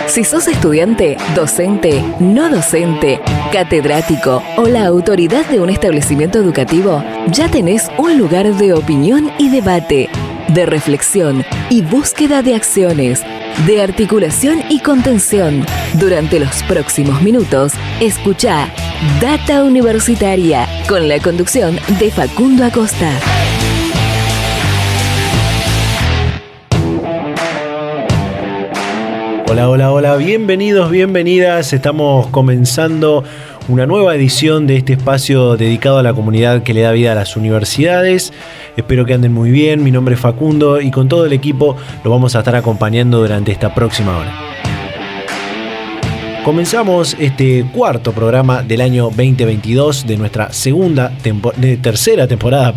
Si sos estudiante, docente, no docente, catedrático o la autoridad de un establecimiento educativo, ya tenés un lugar de opinión y debate, de reflexión y búsqueda de acciones, de articulación y contención. Durante los próximos minutos, escuchá Data Universitaria, con la conducción de Facundo Acosta. Hola, hola, hola, bienvenidos, bienvenidas. Estamos comenzando una nueva edición de este espacio dedicado a la comunidad que le da vida a las universidades. Espero que anden muy bien, mi nombre es Facundo y con todo el equipo lo vamos a estar acompañando durante esta próxima hora. Comenzamos este cuarto programa del año 2022 de nuestra tercera temporada,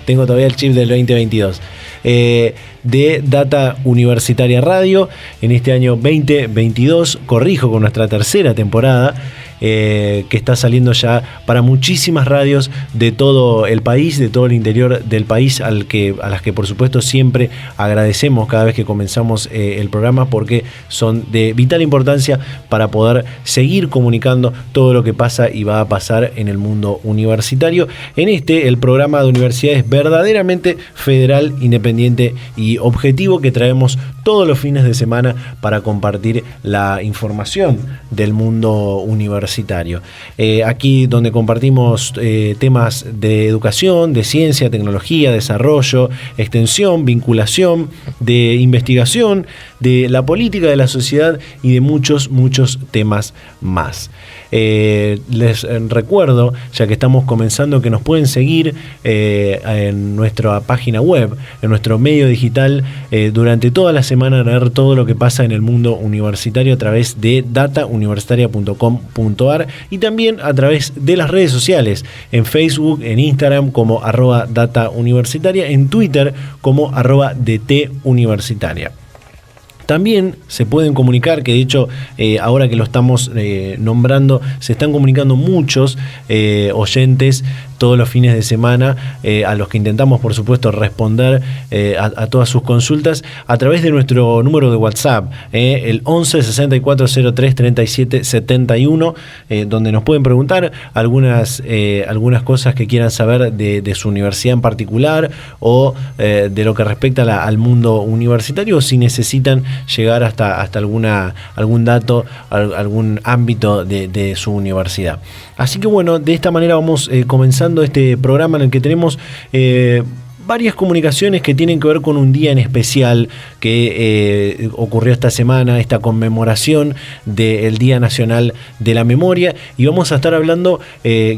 tengo todavía el chip del 2022, de Data Universitaria Radio. En este año 2022, corrijo, con nuestra tercera temporada, que está saliendo ya para muchísimas radios de todo el país, de todo el interior del país, a las que por supuesto siempre agradecemos cada vez que comenzamos el programa, porque son de vital importancia para poder seguir comunicando todo lo que pasa y va a pasar en el mundo universitario. El programa de universidades verdaderamente federal, independiente y objetivo, que traemos todos los fines de semana para compartir la información del mundo universitario. Aquí donde compartimos temas de educación, de ciencia, tecnología, desarrollo, extensión, vinculación, de investigación, de la política de la sociedad y de muchos temas más. Les recuerdo, ya que estamos comenzando, que nos pueden seguir en nuestra página web, en nuestro medio digital, durante toda la semana, ver todo lo que pasa en el mundo universitario a través de datauniversitaria.com.ar y también a través de las redes sociales, en Facebook, en Instagram como @datauniversitaria, en Twitter como @dtuniversitaria. También se pueden comunicar, que de hecho ahora que lo estamos nombrando, se están comunicando muchos oyentes todos los fines de semana, a los que intentamos por supuesto responder a todas sus consultas a través de nuestro número de WhatsApp, el 11 64 03 37 71, donde nos pueden preguntar algunas cosas que quieran saber de su universidad en particular, o de lo que respecta al mundo universitario, o si necesitan llegar hasta algún dato, algún ámbito de su universidad. Así que bueno, de esta manera vamos comenzando este programa en el que tenemos varias comunicaciones que tienen que ver con un día en especial que ocurrió esta semana, esta conmemoración del Día Nacional de la Memoria, y vamos a estar hablando,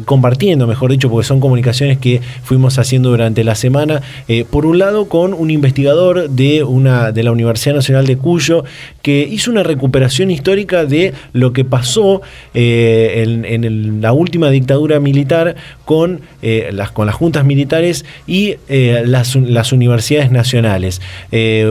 compartiendo, mejor dicho, porque son comunicaciones que fuimos haciendo durante la semana, por un lado con un investigador de la Universidad Nacional de Cuyo, que hizo una recuperación histórica de lo que pasó en la última dictadura militar con las juntas militares y las universidades nacionales.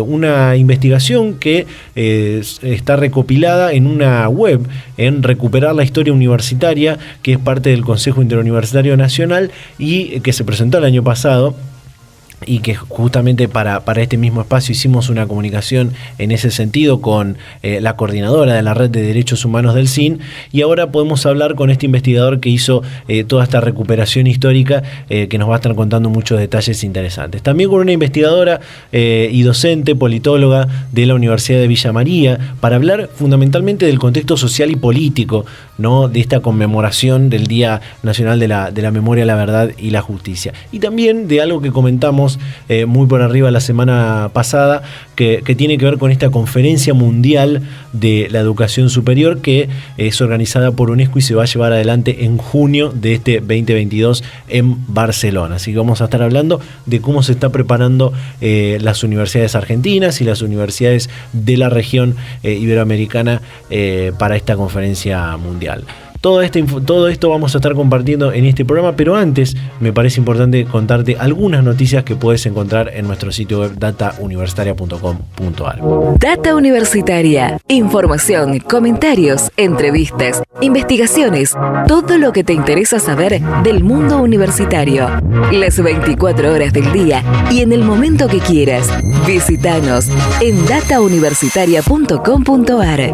Una investigación que está recopilada en una web, en Recuperar la Historia Universitaria, que es parte del Consejo Interuniversitario Nacional y que se presentó el año pasado, y que justamente para este mismo espacio hicimos una comunicación en ese sentido con la coordinadora de la Red de Derechos Humanos del CIN, y ahora podemos hablar con este investigador que hizo toda esta recuperación histórica, que nos va a estar contando muchos detalles interesantes. También con una investigadora y docente, politóloga de la Universidad de Villa María, para hablar fundamentalmente del contexto social y político, ¿no?, de esta conmemoración del Día Nacional de la Memoria, la Verdad y la Justicia. Y también de algo que comentamos muy por arriba la semana pasada, que tiene que ver con esta conferencia mundial de la educación superior, que es organizada por UNESCO y se va a llevar adelante en junio de este 2022 en Barcelona. Así que vamos a estar hablando de cómo se está preparando las universidades argentinas y las universidades de la región iberoamericana para esta conferencia mundial. todo esto vamos a estar compartiendo en este programa, pero antes me parece importante contarte algunas noticias que puedes encontrar en nuestro sitio web datauniversitaria.com.ar. Data Universitaria. Información, comentarios, entrevistas, investigaciones, todo lo que te interesa saber del mundo universitario. Las 24 horas del día y en el momento que quieras. Visítanos en datauniversitaria.com.ar.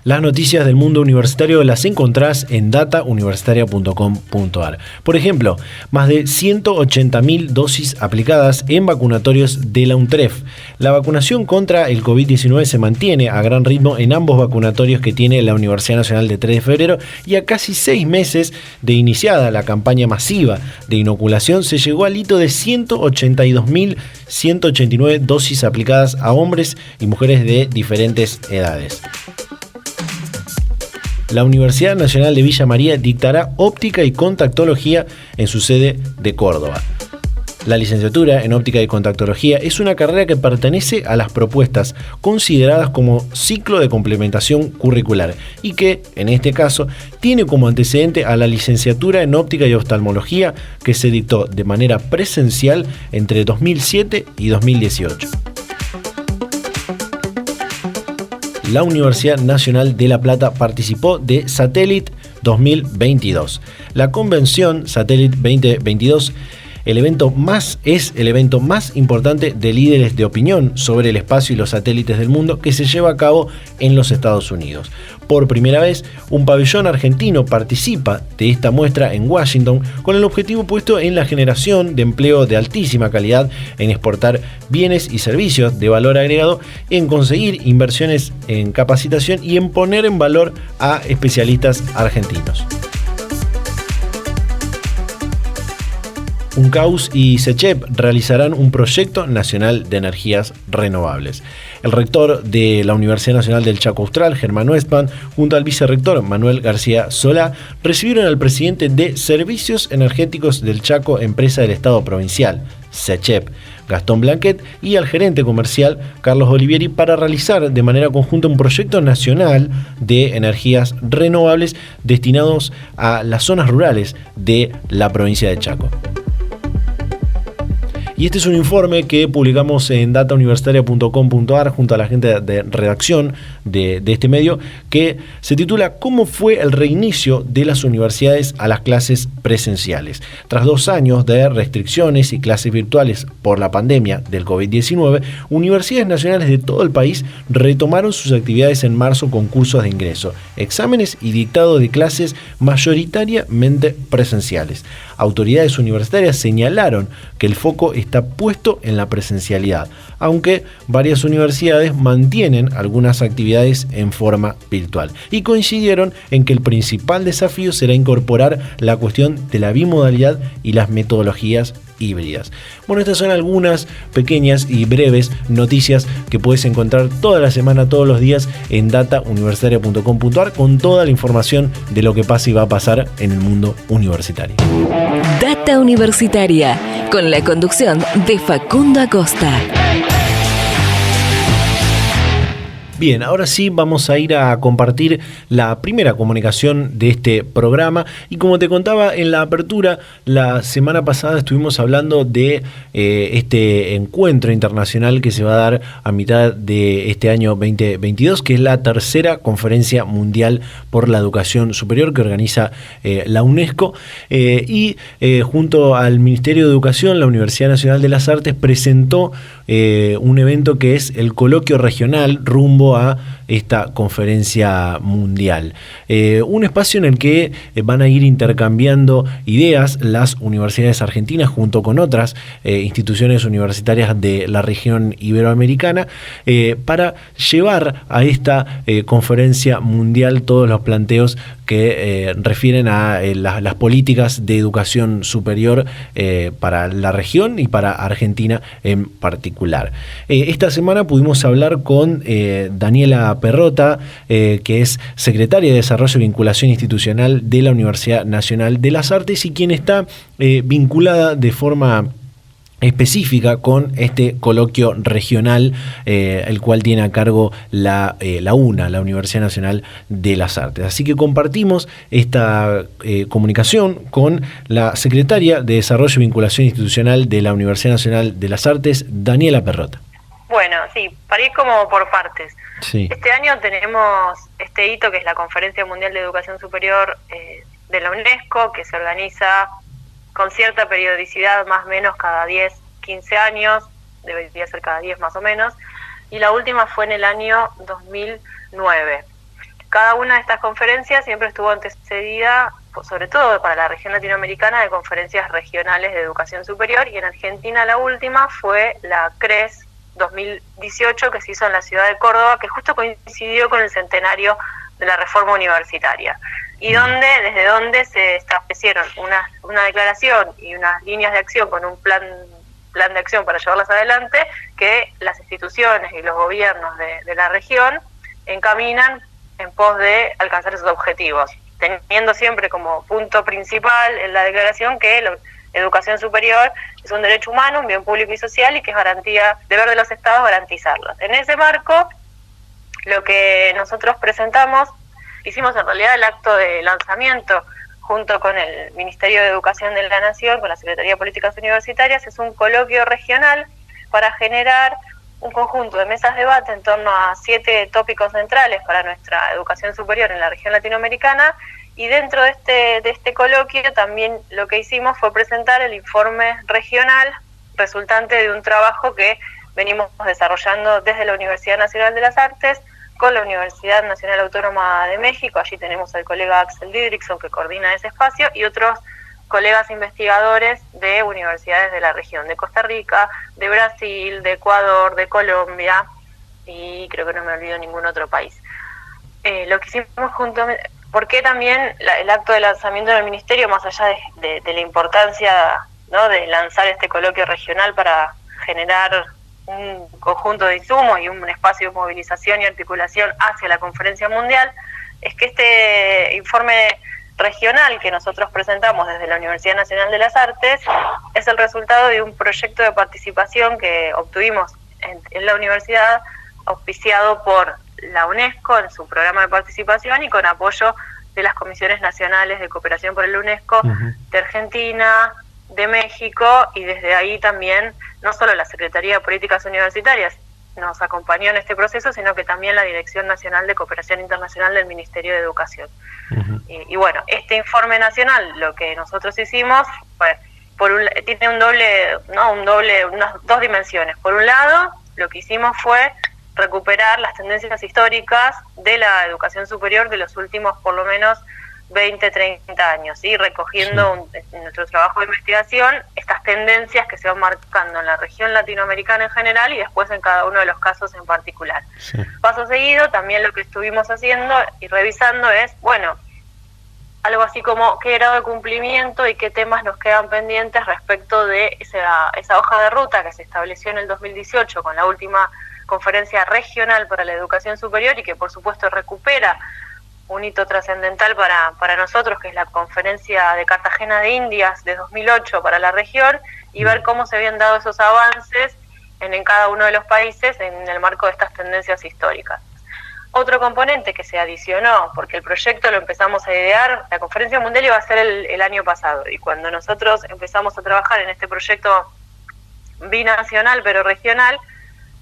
Las noticias del mundo universitario las encontrás en datauniversitaria.com.ar. Por ejemplo, más de 180.000 dosis aplicadas en vacunatorios de la UNTREF. La vacunación contra el COVID-19 se mantiene a gran ritmo en ambos vacunatorios que tiene la Universidad Nacional de 3 de febrero y a casi 6 meses de iniciada la campaña masiva de inoculación se llegó al hito de 182.189 dosis aplicadas a hombres y mujeres de diferentes edades. La Universidad Nacional de Villa María dictará óptica y contactología en su sede de Córdoba. La licenciatura en óptica y contactología es una carrera que pertenece a las propuestas consideradas como ciclo de complementación curricular y que, en este caso, tiene como antecedente a la licenciatura en óptica y oftalmología que se dictó de manera presencial entre 2007 y 2018. La Universidad Nacional de La Plata participó de Satellite 2022. La convención Satellite 2022 es el evento más importante de líderes de opinión sobre el espacio y los satélites del mundo que se lleva a cabo en los Estados Unidos. Por primera vez, un pabellón argentino participa de esta muestra en Washington con el objetivo puesto en la generación de empleo de altísima calidad, en exportar bienes y servicios de valor agregado, en conseguir inversiones en capacitación y en poner en valor a especialistas argentinos. UNCAUS y SECHEP realizarán un proyecto nacional de energías renovables. El rector de la Universidad Nacional del Chaco Austral, Germán Westman, junto al vicerrector Manuel García Solá, recibieron al presidente de Servicios Energéticos del Chaco, empresa del Estado Provincial, SECHEP, Gastón Blanquet, y al gerente comercial, Carlos Olivieri, para realizar de manera conjunta un proyecto nacional de energías renovables destinados a las zonas rurales de la provincia de Chaco. Y este es un informe que publicamos en datauniversitaria.com.ar junto a la gente de redacción de este medio, que se titula ¿Cómo fue el reinicio de las universidades a las clases presenciales? Tras 2 años de restricciones y clases virtuales por la pandemia del COVID-19, universidades nacionales de todo el país retomaron sus actividades en marzo con cursos de ingreso, exámenes y dictado de clases mayoritariamente presenciales. Autoridades universitarias señalaron que el foco está puesto en la presencialidad, aunque varias universidades mantienen algunas actividades en forma virtual, y coincidieron en que el principal desafío será incorporar la cuestión de la bimodalidad y las metodologías híbridas. Bueno, estas son algunas pequeñas y breves noticias que puedes encontrar toda la semana, todos los días en datauniversitaria.com.ar con toda la información de lo que pasa y va a pasar en el mundo universitario. Data Universitaria, con la conducción de Facundo Acosta. Bien, ahora sí vamos a ir a compartir la primera comunicación de este programa, y como te contaba en la apertura, la semana pasada estuvimos hablando de este encuentro internacional que se va a dar a mitad de este año 2022, que es la tercera conferencia mundial por la educación superior que organiza la UNESCO, y junto al Ministerio de Educación, la Universidad Nacional de las Artes presentó un evento que es el coloquio regional rumbo a esta conferencia mundial. Un espacio en el que van a ir intercambiando ideas las universidades argentinas junto con otras instituciones universitarias de la región iberoamericana para llevar a esta conferencia mundial todos los planteos que refieren a las políticas de educación superior para la región y para Argentina en particular. Esta semana pudimos hablar con Daniela Perrota, que es secretaria de Desarrollo y Vinculación Institucional de la Universidad Nacional de las Artes y quien está vinculada de forma específica con este coloquio regional, el cual tiene a cargo la UNA, la Universidad Nacional de las Artes. Así que compartimos esta comunicación con la secretaria de Desarrollo y Vinculación Institucional de la Universidad Nacional de las Artes, Daniela Perrota. Bueno, sí, para ir como por partes. Sí. Este año tenemos este hito que es la Conferencia Mundial de Educación Superior de la UNESCO, que se organiza con cierta periodicidad, más o menos cada 10, 15 años, debería ser cada 10 más o menos, y la última fue en el año 2009. Cada una de estas conferencias siempre estuvo antecedida, sobre todo para la región latinoamericana, de conferencias regionales de educación superior, y en Argentina la última fue la CRES 2018, que se hizo en la ciudad de Córdoba, que justo coincidió con el centenario de la reforma universitaria, y desde donde se establecieron una declaración y unas líneas de acción con un plan de acción para llevarlas adelante, que las instituciones y los gobiernos de la región encaminan en pos de alcanzar esos objetivos, teniendo siempre como punto principal en la declaración que la educación superior es un derecho humano, un bien público y social, y que es deber de los estados garantizarlo. En ese marco, lo que nosotros presentamos, hicimos en realidad el acto de lanzamiento junto con el Ministerio de Educación de la Nación, con la Secretaría de Políticas Universitarias, es un coloquio regional para generar un conjunto de mesas de debate en torno a 7 tópicos centrales para nuestra educación superior en la región latinoamericana, y dentro de este coloquio también lo que hicimos fue presentar el informe regional resultante de un trabajo que venimos desarrollando desde la Universidad Nacional de las Artes, con la Universidad Nacional Autónoma de México. Allí tenemos al colega Axel Didrikson, que coordina ese espacio, y otros colegas investigadores de universidades de la región, de Costa Rica, de Brasil, de Ecuador, de Colombia, y creo que no me olvido ningún otro país. Lo que hicimos juntamente, porque también el acto de lanzamiento del ministerio, más allá de la importancia, ¿no?, de lanzar este coloquio regional para generar un conjunto de insumos y un espacio de movilización y articulación hacia la conferencia mundial, es que este informe regional que nosotros presentamos desde la Universidad Nacional de las Artes es el resultado de un proyecto de participación que obtuvimos en la universidad, auspiciado por la UNESCO en su programa de participación y con apoyo de las comisiones nacionales de cooperación por el UNESCO de Argentina, de México, y desde ahí también no solo la Secretaría de Políticas Universitarias nos acompañó en este proceso, sino que también la Dirección Nacional de Cooperación Internacional del Ministerio de Educación. Y bueno, este informe nacional, lo que nosotros hicimos fue, tiene unas dos dimensiones. Por un lado, lo que hicimos fue recuperar las tendencias históricas de la educación superior de los últimos por lo menos 20, 30 años, ¿sí? Recogiendo en nuestro trabajo de investigación estas tendencias que se van marcando en la región latinoamericana en general y después en cada uno de los casos en particular. Sí. Paso seguido, también lo que estuvimos haciendo y revisando es, bueno, algo así como qué grado de cumplimiento y qué temas nos quedan pendientes respecto de esa hoja de ruta que se estableció en el 2018 con la última conferencia regional para la educación superior y que por supuesto recupera un hito trascendental para nosotros, que es la conferencia de Cartagena de Indias de 2008 para la región, y ver cómo se habían dado esos avances en cada uno de los países en el marco de estas tendencias históricas. Otro componente que se adicionó, porque el proyecto lo empezamos a idear, la conferencia mundial iba a ser el año pasado, y cuando nosotros empezamos a trabajar en este proyecto binacional pero regional,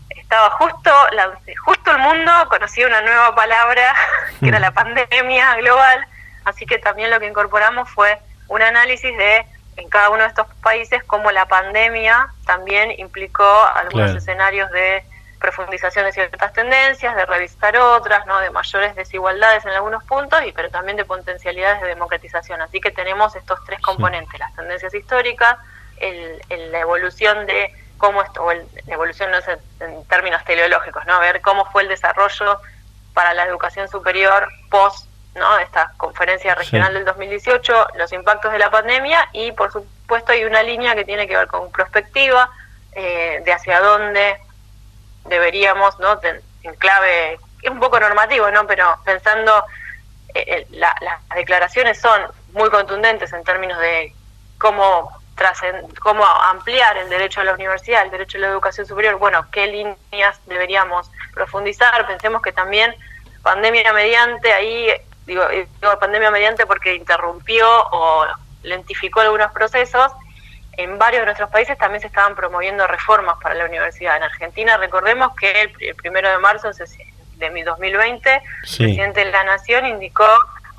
estaba justo el mundo conocía una nueva palabra, que era la pandemia global, así que también lo que incorporamos fue un análisis de, en cada uno de estos países, cómo la pandemia también implicó algunos escenarios de profundización de ciertas tendencias, de revisar otras, ¿no?, de mayores desigualdades en algunos puntos, pero también de potencialidades de democratización. Así que tenemos estos tres componentes, las tendencias históricas, la evolución de cómo esto, la evolución no sé, en términos teleológicos, ¿no?, ver cómo fue el desarrollo para la educación superior post, ¿no?, esta conferencia regional del 2018, los impactos de la pandemia, y por supuesto hay una línea que tiene que ver con prospectiva, de hacia dónde deberíamos, ¿no?, en clave, es un poco normativo, ¿no?, pero pensando, las declaraciones son muy contundentes en términos de cómo cómo ampliar el derecho a la universidad, el derecho a la educación superior, bueno, qué líneas deberíamos profundizar. Pensemos que también pandemia mediante, digo pandemia mediante porque interrumpió o lentificó algunos procesos. En varios de nuestros países también se estaban promoviendo reformas para la universidad. En Argentina, recordemos que el 1 de marzo de 2020, el presidente de la Nación indicó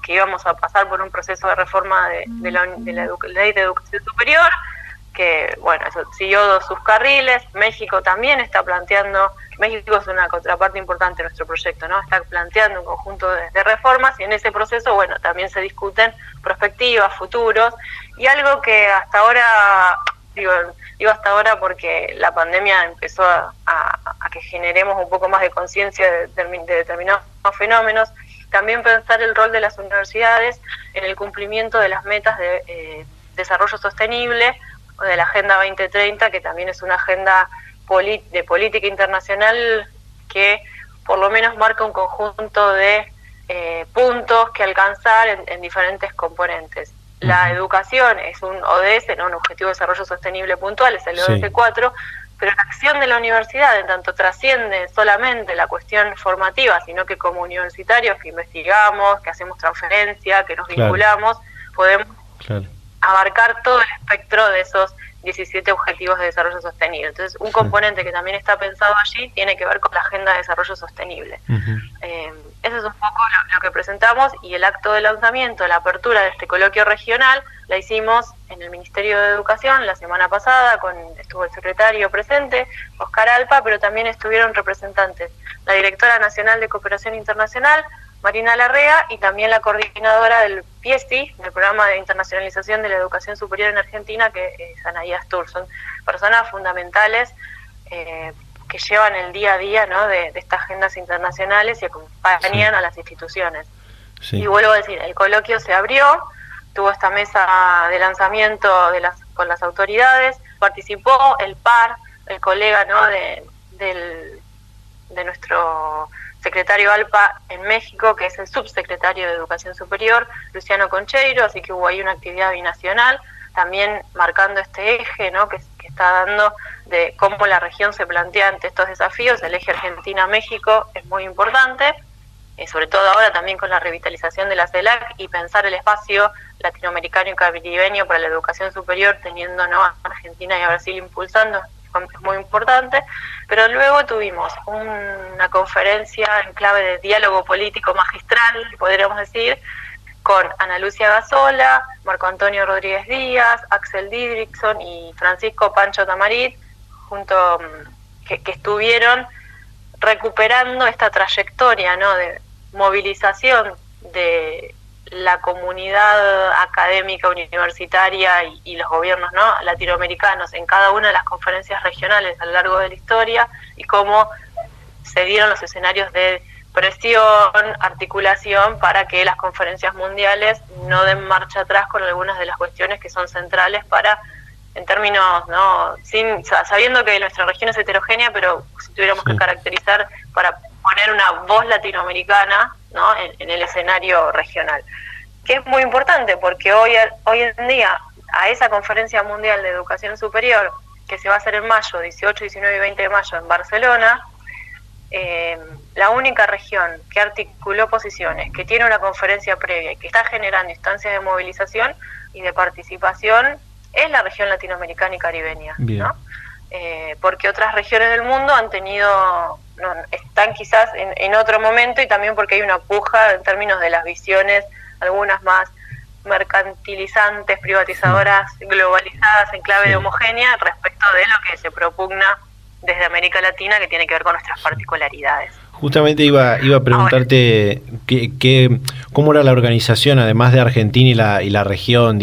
que íbamos a pasar por un proceso de reforma de la Ley de Educación Superior, que, bueno, eso siguió sus carriles. México también está planteando, México es una contraparte importante de nuestro proyecto, ¿no? Está planteando un conjunto de reformas y en ese proceso, bueno, también se discuten perspectivas, futuros, y algo que hasta ahora, digo hasta ahora porque la pandemia empezó a que generemos un poco más de conciencia de determinados fenómenos. También pensar el rol de las universidades en el cumplimiento de las metas de desarrollo sostenible o de la Agenda 2030, que también es una agenda de política internacional que por lo menos marca un conjunto de puntos que alcanzar en diferentes componentes. La educación es un ODS, ¿no? Un Objetivo de Desarrollo Sostenible puntual, es el ODS 4, pero la acción de la universidad en tanto trasciende solamente la cuestión formativa, sino que como universitarios que investigamos, que hacemos transferencia, que nos vinculamos, podemos abarcar todo el espectro de esos 17 Objetivos de Desarrollo Sostenible. Entonces, un componente que también está pensado allí tiene que ver con la Agenda de Desarrollo Sostenible. Eso es un poco lo que presentamos, y el acto de lanzamiento, la apertura de este coloquio regional, la hicimos en el Ministerio de Educación la semana pasada, estuvo el secretario presente, Oscar Alpa, pero también estuvieron representantes, la directora nacional de Cooperación Internacional, Marina Larrea, y también la coordinadora del PIESI, del Programa de Internacionalización de la Educación Superior en Argentina, que es Anaía Astur. Son personas fundamentales que llevan el día a día, ¿no?, de estas agendas internacionales y acompañan a las instituciones. Y vuelvo a decir, el coloquio se abrió, tuvo esta mesa de lanzamiento con las autoridades, participó el par, el colega, ¿no?, de nuestro secretario Alpa en México, que es el subsecretario de Educación Superior, Luciano Concheiro, así que hubo ahí una actividad binacional, también marcando este eje, ¿no?, que está dando de cómo la región se plantea ante estos desafíos. El eje Argentina-México es muy importante, sobre todo ahora también con la revitalización de la CELAC y pensar el espacio latinoamericano y caribeño para la educación superior, teniendo, ¿no?, a Argentina y a Brasil impulsando, es muy importante. Pero luego tuvimos una conferencia en clave de diálogo político magistral, podríamos decir, con Ana Lucia Gazola, Marco Antonio Rodríguez Díaz, Axel Didrikson y Francisco Pancho Tamarit, que estuvieron recuperando esta trayectoria, ¿no?, de movilización de la comunidad académica universitaria y los gobiernos, ¿no?, latinoamericanos en cada una de las conferencias regionales a lo largo de la historia, y cómo se dieron los escenarios de presión, articulación para que las conferencias mundiales no den marcha atrás con algunas de las cuestiones que son centrales para, en términos, ¿no?, sabiendo que nuestra región es heterogénea, pero si tuviéramos que caracterizar, para poner una voz latinoamericana, ¿no?, en el escenario regional, que es muy importante porque hoy en día a esa conferencia mundial de educación superior que se va a hacer en mayo, 18, 19 y 20 de mayo en Barcelona, la única región que articuló posiciones, que tiene una conferencia previa y que está generando instancias de movilización y de participación es la región latinoamericana y caribeña, ¿no? Porque otras regiones del mundo han tenido, están quizás en otro momento, y también porque hay una puja en términos de las visiones, algunas más mercantilizantes, privatizadoras, globalizadas en clave de homogénea, respecto de lo que se propugna desde América Latina, que tiene que ver con nuestras particularidades. Justamente iba a preguntarte cómo era la organización, además de Argentina y la región,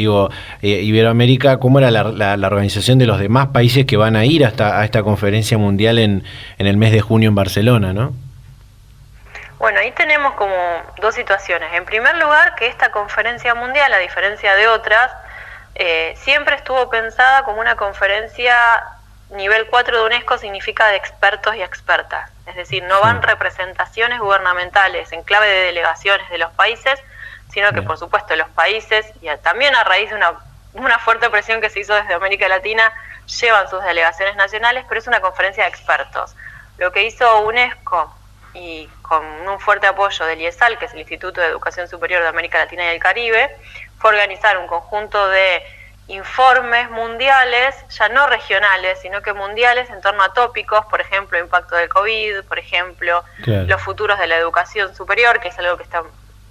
Iberoamérica, cómo era la organización de los demás países que van a ir a esta conferencia mundial en el mes de junio en Barcelona, ¿no? Bueno, ahí tenemos como dos situaciones. En primer lugar, que esta conferencia mundial, a diferencia de otras, siempre estuvo pensada como una conferencia nivel 4 de UNESCO, significa de expertos y expertas. Es decir, no van representaciones gubernamentales en clave de delegaciones de los países, sino que, por supuesto, los países, y también a raíz de una una fuerte presión que se hizo desde América Latina, llevan sus delegaciones nacionales, pero es una conferencia de expertos. Lo que hizo UNESCO, y con un fuerte apoyo del IESAL, que es el Instituto de Educación Superior de América Latina y el Caribe, fue organizar un conjunto de informes mundiales, ya no regionales, sino que mundiales en torno a tópicos, por ejemplo, impacto del COVID, por ejemplo, claro, los futuros de la educación superior, que es algo que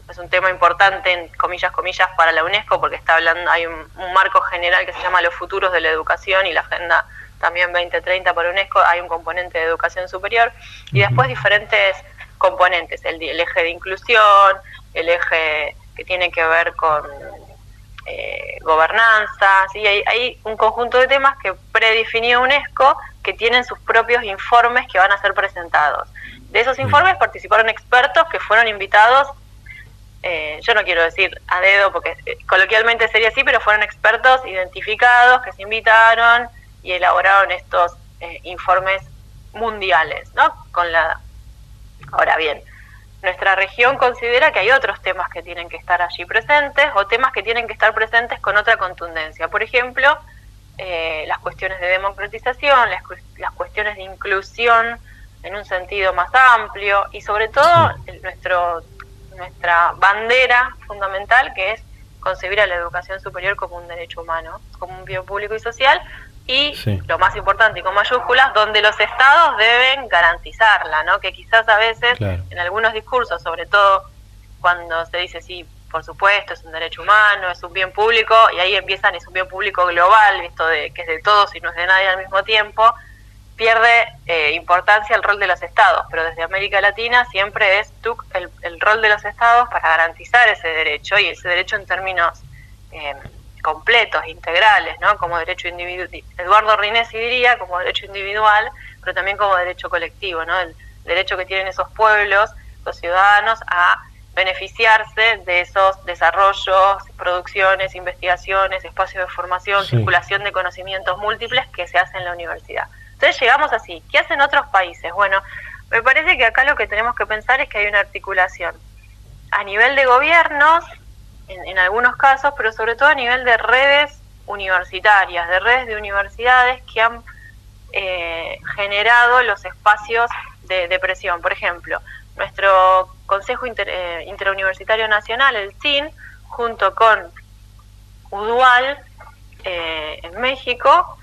es un tema importante, en comillas, para la UNESCO, porque está hablando, hay un marco general que se llama los futuros de la educación, y la agenda también 2030 para UNESCO, hay un componente de educación superior, y después diferentes componentes, el eje de inclusión, el eje que tiene que ver con gobernanza, ¿sí? Hay un conjunto de temas que predefinió UNESCO, que tienen sus propios informes que van a ser presentados. De esos informes participaron expertos que fueron invitados, yo no quiero decir a dedo porque coloquialmente sería así, pero fueron expertos identificados que se invitaron y elaboraron estos informes mundiales, ¿no? Ahora bien, nuestra región considera que hay otros temas que tienen que estar allí presentes, o temas que tienen que estar presentes con otra contundencia. Por ejemplo, las cuestiones de democratización, las cuestiones de inclusión en un sentido más amplio, y sobre todo nuestra bandera fundamental, que es concebir a la educación superior como un derecho humano, como un bien público y social, y lo más importante, y con mayúsculas, donde los estados deben garantizarla, ¿no? Que quizás a veces, claro, en algunos discursos, sobre todo cuando se dice, sí, por supuesto, es un derecho humano, es un bien público, y ahí empiezan, es un bien público global, visto que es de todos y no es de nadie al mismo tiempo, pierde importancia el rol de los estados, pero desde América Latina siempre es el rol de los estados para garantizar ese derecho, y ese derecho en términos completos, integrales, ¿no? Como derecho individual, Eduardo Rinesi diría, como derecho individual, pero también como derecho colectivo, ¿no? El derecho que tienen esos pueblos, los ciudadanos, a beneficiarse de esos desarrollos, producciones, investigaciones, espacios de formación, circulación de conocimientos múltiples que se hacen en la universidad. Entonces llegamos así. ¿Qué hacen otros países? Bueno, me parece que acá lo que tenemos que pensar es que hay una articulación a nivel de gobiernos, en algunos casos, pero sobre todo a nivel de redes universitarias, de redes de universidades que han generado los espacios de presión. Por ejemplo, nuestro Consejo Interuniversitario Nacional, el CIN, junto con UDUAL en México,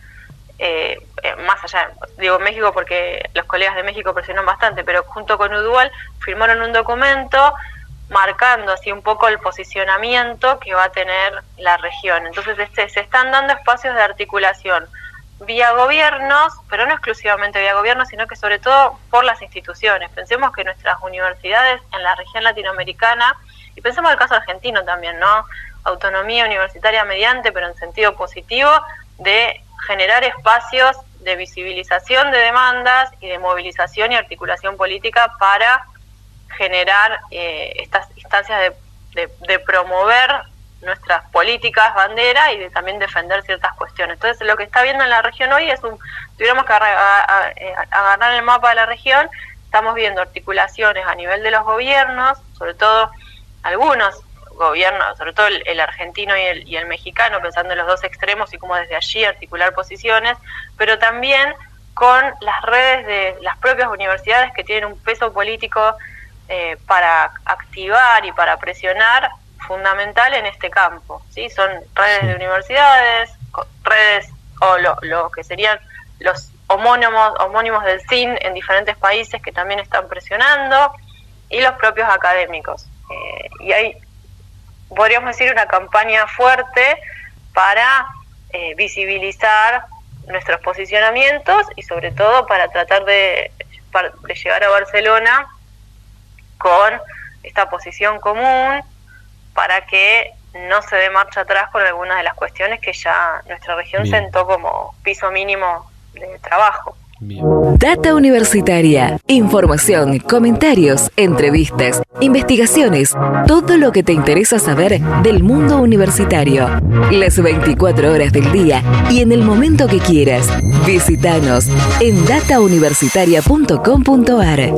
más allá, digo México porque los colegas de México presionan bastante, pero junto con UDUAL firmaron un documento marcando así un poco el posicionamiento que va a tener la región. Entonces se están dando espacios de articulación vía gobiernos, pero no exclusivamente vía gobiernos, sino que sobre todo por las instituciones. Pensemos que nuestras universidades en la región latinoamericana, y pensemos el caso argentino también, ¿no? Autonomía universitaria mediante, pero en sentido positivo, de generar espacios de visibilización de demandas y de movilización y articulación política para generar estas instancias de promover nuestras políticas bandera y de también defender ciertas cuestiones. Entonces lo que está viendo en la región hoy es tuviéramos que agarrar el mapa de la región, estamos viendo articulaciones a nivel de los gobiernos, sobre todo algunos gobiernos, sobre todo el argentino y el mexicano, pensando en los dos extremos y cómo desde allí articular posiciones, pero también con las redes de las propias universidades que tienen un peso político para activar y para presionar fundamental en este campo, ¿sí? Son redes de universidades, redes o lo que serían los homónimos del CIN en diferentes países que también están presionando, y los propios académicos. Y hay, podríamos decir, una campaña fuerte para visibilizar nuestros posicionamientos y sobre todo para tratar de llegar a Barcelona con esta posición común para que no se dé marcha atrás con algunas de las cuestiones que ya nuestra región sentó como piso mínimo de trabajo. Bien. Data Universitaria. Información, comentarios, entrevistas, investigaciones, todo lo que te interesa saber del mundo universitario. Las 24 horas del día y en el momento que quieras. Visítanos en datauniversitaria.com.ar.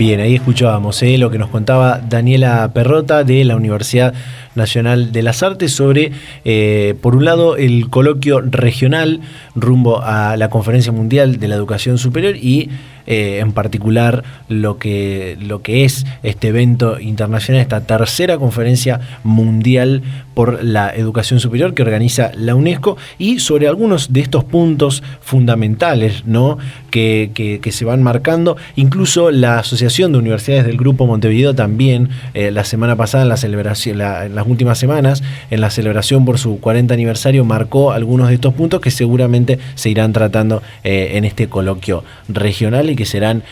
Bien, ahí escuchábamos lo que nos contaba Daniela Perrota de la Universidad Nacional de las Artes sobre, por un lado, el coloquio regional rumbo a la Conferencia Mundial de la Educación Superior y en particular lo que es este evento internacional, esta tercera conferencia mundial por la educación superior que organiza la UNESCO, y sobre algunos de estos puntos fundamentales, ¿no?, que se van marcando. Incluso la Asociación de Universidades del Grupo Montevideo también la semana pasada, en la celebración, en las últimas semanas, en la celebración por su 40 aniversario, marcó algunos de estos puntos que seguramente se irán tratando en este coloquio regional y que serán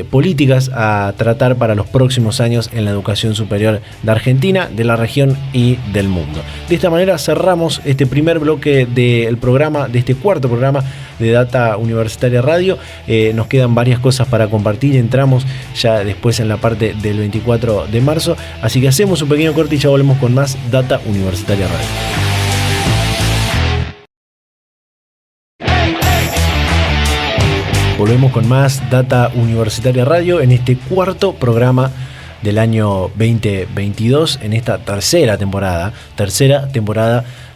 políticas a tratar para los próximos años en la educación superior de Argentina, de la región y del mundo. De esta manera cerramos este primer bloque del programa, de este cuarto programa de Data Universitaria Radio. Nos quedan varias cosas para compartir, entramos ya después en la parte del 24 de marzo, así que hacemos un pequeño corte y ya volvemos con más Data Universitaria Radio. Volvemos con más Data Universitaria Radio en este cuarto programa del año 2022, en esta tercera temporada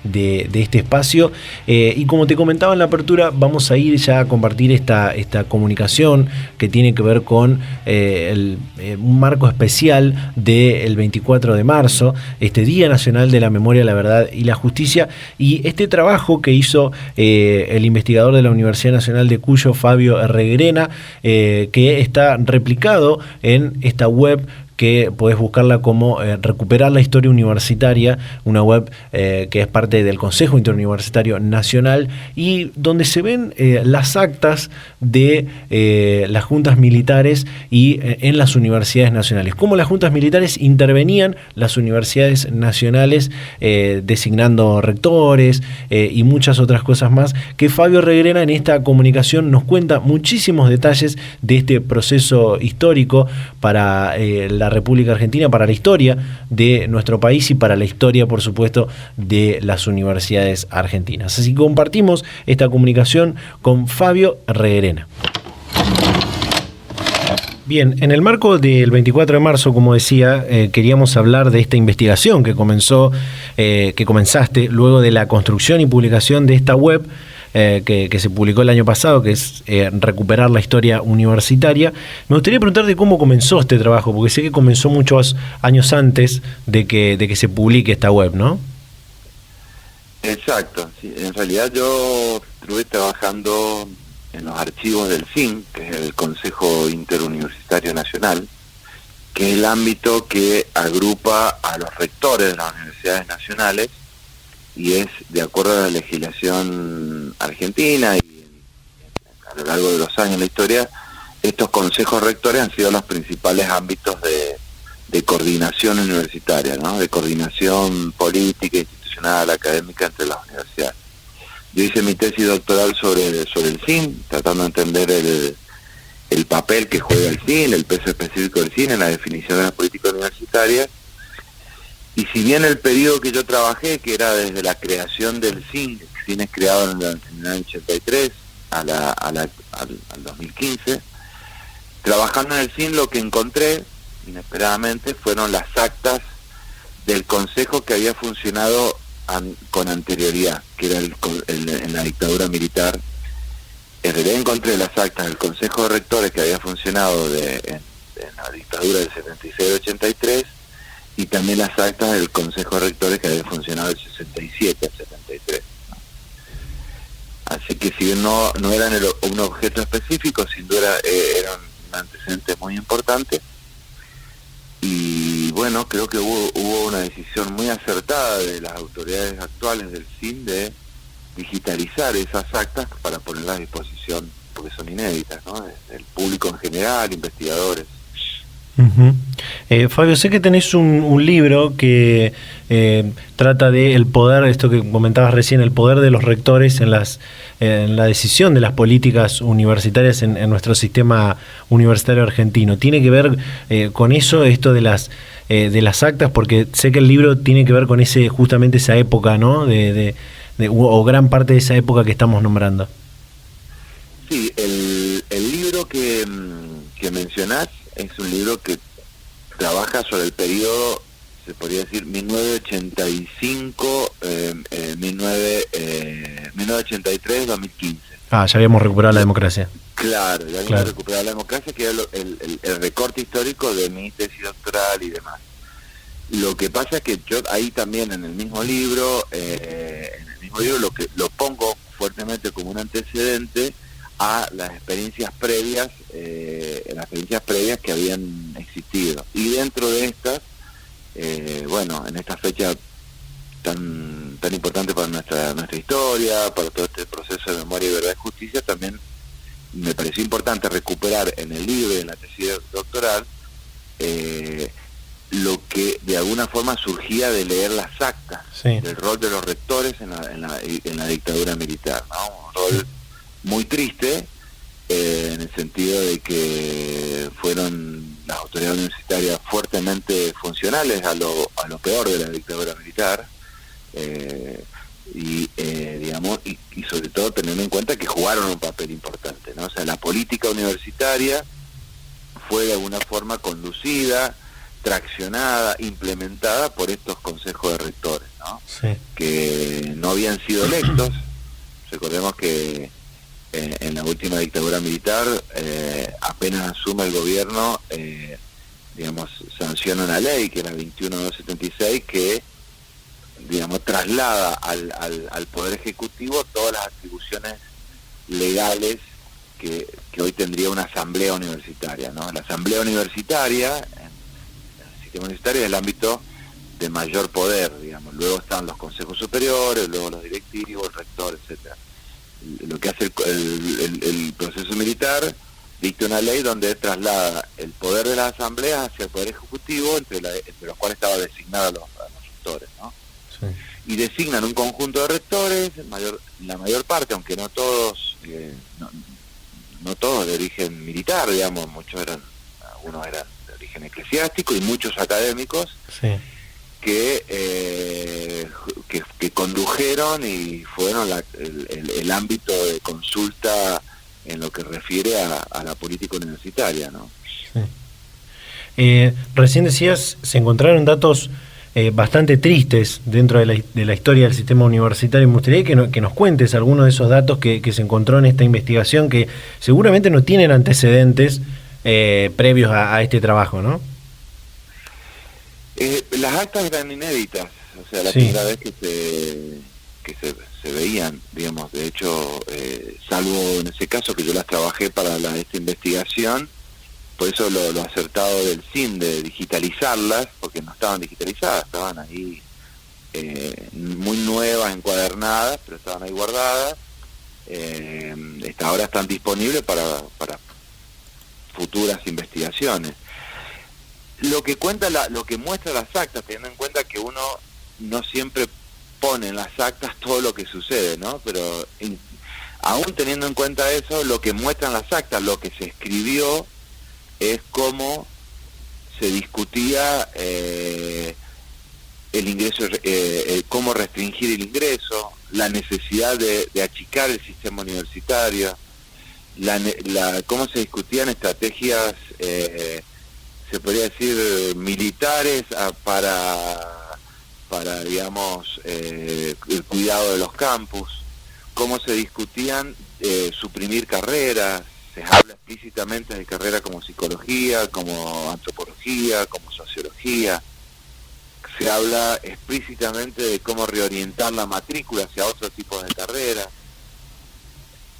de este espacio, y como te comentaba en la apertura, vamos a ir ya a compartir esta comunicación que tiene que ver con un marco especial del 24 de marzo, este Día Nacional de la Memoria, la Verdad y la Justicia, y este trabajo que hizo el investigador de la Universidad Nacional de Cuyo, Fabio Reguerena, que está replicado en esta web que podés buscarla como Recuperar la Historia Universitaria, una web que es parte del Consejo Interuniversitario Nacional, y donde se ven las actas de las juntas militares y en las universidades nacionales, cómo las juntas militares intervenían las universidades nacionales designando rectores y muchas otras cosas más, que Fabio Reguerena en esta comunicación nos cuenta muchísimos detalles de este proceso histórico para la República Argentina, para la historia de nuestro país y para la historia, por supuesto, de las universidades argentinas. Así que compartimos esta comunicación con Fabio Reguerena. Bien, en el marco del 24 de marzo, como decía, queríamos hablar de esta investigación que comenzaste luego de la construcción y publicación de esta web que se publicó el año pasado, que es Recuperar la Historia Universitaria. Me gustaría preguntarte cómo comenzó este trabajo, porque sé que comenzó muchos años antes de que se publique esta web, ¿no? Exacto, sí. En realidad yo estuve trabajando en los archivos del CIN, que es el Consejo Interuniversitario Nacional, que es el ámbito que agrupa a los rectores de las universidades nacionales, y es de acuerdo a la legislación argentina, y a lo largo de los años en la historia, estos consejos rectores han sido los principales ámbitos de coordinación universitaria, ¿no?, de coordinación política, institucional, académica entre las universidades. Yo hice mi tesis doctoral sobre el CIN, tratando de entender el papel que juega el CIN, el peso específico del CIN en la definición de la política universitaria. Y si bien el periodo que yo trabajé, que era desde la creación del CIN es creado en el año 83 al 2015, trabajando en el CIN, lo que encontré inesperadamente fueron las actas del consejo que había funcionado con anterioridad, que era en la dictadura militar. En realidad encontré las actas del consejo de rectores que había funcionado en la dictadura del 76-83, y también las actas del Consejo de Rectores que había funcionado del 67 al 73. Así que si bien no eran un objeto específico, sin duda eran un antecedente muy importante. Y bueno, creo que hubo una decisión muy acertada de las autoridades actuales del CIN de digitalizar esas actas para ponerlas a disposición, porque son inéditas, ¿no?, del público en general, investigadores. Uh-huh. Fabio, sé que tenés un libro que trata del poder, esto que comentabas recién, el poder de los rectores en la decisión de las políticas universitarias en nuestro sistema universitario argentino. ¿Tiene que ver con eso, esto de las actas? Porque sé que el libro tiene que ver con justamente esa época, ¿no? O gran parte de esa época que estamos nombrando. Sí, el libro que mencionás es un libro que trabaja sobre el periodo, se podría decir, 1985, 1983-2015. Ah, ya habíamos recuperado la democracia. Claro, ya habíamos recuperado la democracia, que era el recorte histórico de mi tesis doctoral y demás. Lo que pasa es que yo ahí también en el mismo libro, lo pongo fuertemente como un antecedente a las experiencias previas, que habían existido. Y dentro de estas, en esta fecha tan importante para nuestra historia, para todo este proceso de memoria y verdad y justicia, también me pareció importante recuperar en el libro y en la tesis doctoral lo que de alguna forma surgía de leer las actas del rol de los rectores en la dictadura militar, ¿no? Un rol muy triste, en el sentido de que fueron las autoridades universitarias fuertemente funcionales a lo peor de la dictadura militar, y sobre todo teniendo en cuenta que jugaron un papel importante, ¿no? O sea, la política universitaria fue de alguna forma conducida, traccionada, implementada por estos consejos de rectores, ¿no? Sí. Que no habían sido electos. Recordemos que en la última dictadura militar, apenas asume el gobierno, sanciona una ley, que es la 21.276, que traslada al Poder Ejecutivo todas las atribuciones legales que hoy tendría una asamblea universitaria, ¿no? La asamblea universitaria, en el sistema universitario, es el ámbito de mayor poder, luego están los consejos superiores, luego los directivos, el rector, etcétera. Lo que hace el proceso militar, dicta una ley donde traslada el poder de las asambleas hacia el Poder Ejecutivo, entre los cuales estaba designado a los rectores, ¿no? Sí. Y designan un conjunto de rectores, la mayor parte, aunque no todos, no todos de origen militar, algunos eran de origen eclesiástico y muchos académicos, sí, que condujeron y fueron el ámbito de consulta en lo que refiere a la política universitaria, ¿no? Sí. Recién decías, se encontraron datos bastante tristes dentro de la historia del sistema universitario. Me gustaría que nos cuentes algunos de esos datos que se encontró en esta investigación, que seguramente no tienen antecedentes previos a este trabajo, ¿no? Las actas eran inéditas, o sea, la primera vez que se veían, de hecho, salvo en ese caso que yo las trabajé para esta investigación. Por eso lo acertado del CIN de digitalizarlas, porque no estaban digitalizadas, estaban ahí muy nuevas, encuadernadas, pero estaban ahí guardadas. Ahora están disponibles para futuras investigaciones. Lo que muestra las actas, teniendo en cuenta que uno no siempre pone en las actas todo lo que sucede, ¿no? Pero aún teniendo en cuenta eso, lo que muestran las actas, lo que se escribió, es cómo se discutía el ingreso, cómo restringir el ingreso, la necesidad de achicar el sistema universitario, cómo se discutían estrategias, se podría decir, militares para el cuidado de los campus, cómo se discutían suprimir carreras. Se habla explícitamente de carreras como psicología, como antropología, como sociología. Se habla explícitamente de cómo reorientar la matrícula hacia otro tipo de carreras.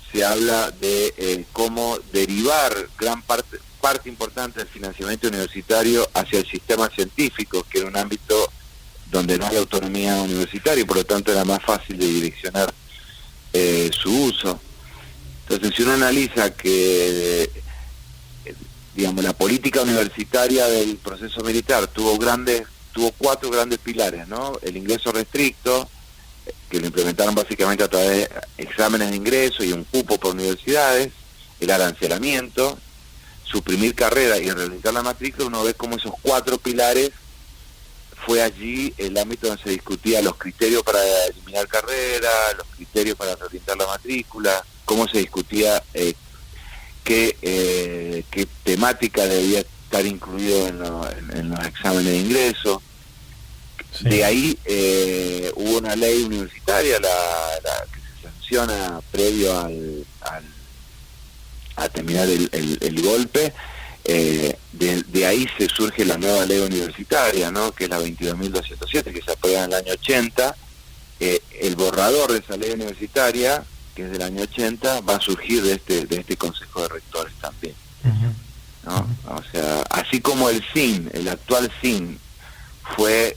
Se habla de cómo derivar gran parte importante del financiamiento universitario hacia el sistema científico, que era un ámbito donde no hay autonomía universitaria y por lo tanto era más fácil de direccionar su uso. Entonces, si uno analiza que, la política universitaria del proceso militar tuvo 4 grandes pilares, ¿no? El ingreso restricto, que lo implementaron básicamente a través de exámenes de ingreso y un cupo por universidades, el arancelamiento, suprimir carreras y reorientar la matrícula. Uno ve cómo esos 4 pilares fue allí el ámbito donde se discutía los criterios para eliminar carreras, los criterios para reorientar la matrícula, cómo se discutía qué temática debía estar incluido en los exámenes de ingreso. Sí. De ahí hubo una ley universitaria la que se sanciona previo a terminar el golpe. De ahí se surge la nueva ley universitaria, ¿no? Que es la 22.207, que se aprueba en el año 80. El borrador de esa ley universitaria, que es del año 80, va a surgir de este Consejo de Rectores también, ¿no? O sea, así como el SIN, el actual SIN, fue